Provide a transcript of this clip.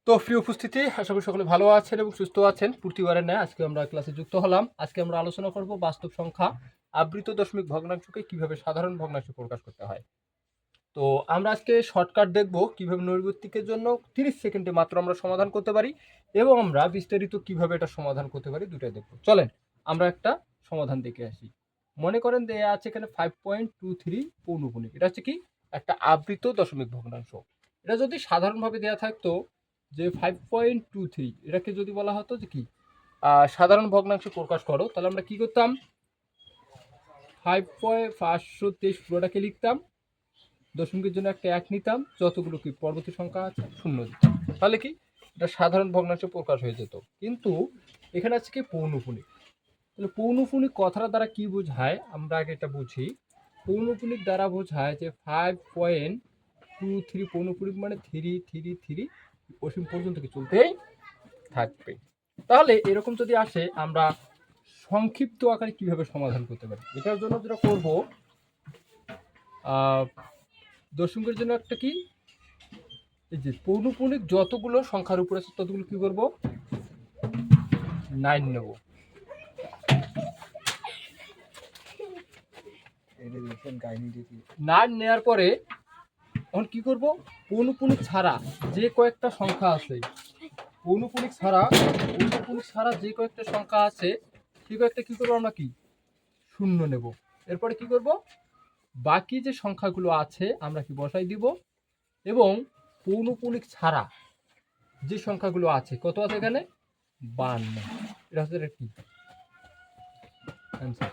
তো প্রিয় উপস্থিতি, আশা করি সকলে ভালো আছেন এবং সুস্থ আছেন। প্রতিবারের ন্যায় আজকে আমরা ক্লাসে যুক্ত হলাম। আজকে আমরা আলোচনা করব বাস্তব সংখ্যা আবৃত দশমিক ভগ্নাংশকে কিভাবে সাধারণ ভগ্নাংশে প্রকাশ করতে হয়। তো আমরা আজকে শর্টকাট দেখব কিভাবে নৈর্ব্যক্তিকের জন্য 30 সেকেন্ডে মাত্র আমরা সমাধান করতে পারি এবং আমরা বিস্তারিত কিভাবে এটা সমাধান করতে পারি দুটাই দেখব। চলেন আমরা একটা সমাধান দেখে আসি। মনে করেন দেয়া আছে এখানে 5.23 পৌনঃপুনিক। এটা হচ্ছে কি একটা আবৃত দশমিক ভগ্নাংশ। এটা যদি সাধারণভাবে দেয়া থাকতো যে 5.23, এটাকে যদি বলা হতো যে কি সাধারণ ভগ্নাংশে প্রকাশ করো, তাহলে আমরা কি করতাম? 5.523 পুরোটাকে লিখতাম, দশমিকের জন্য একটা 1 নিতাম, যতগুলো কি পরবর্তী সংখ্যা আছে 0 দিতাম, তাহলে কি এটা সাধারণ ভগ্নাংশে প্রকাশ হয়ে যেত। কিন্তু এখানে আছে কি পৌনঃপুনিক। তাহলে পৌনঃপুনিক কথাটা দ্বারা কি বোঝায় আমরা আগে এটা বুঝি। পৌনঃপুনিক দ্বারা বোঝায় যে 5.23 পৌনঃপুনিক মানে 3 অসীম পর্যন্ত কি চলতেই থাকবে। তাহলে এরকম যদি আসে আমরা সংক্ষিপ্ত আকারে কিভাবে সমাধান করতে পারি, এটার জন্য যেটা করব, দশমিকের জন্য একটা কি এই যে পৌনঃপুনিক যতগুলো সংখ্যার উপর আছে ততগুলো কি করব, 9 নেব। 9 নেওয়ার পরে এখন কি করব, পৌনঃপুনিক ছাড়া যে কয়েকটা সংখ্যা আছে, পৌনঃপুনিক ছাড়া যে কয়েকটা সংখ্যা আছে সেই কয়েকটা কি করবো আমরা, কি 0 নেব। এরপরে কি করব, বাকি যে সংখ্যাগুলো আছে আমরা কি বসাই দিব এবং পৌনঃপুনিক ছাড়া যে সংখ্যাগুলো আছে কত আছে এখানে 52। এটা হচ্ছে কি অ্যান্সার।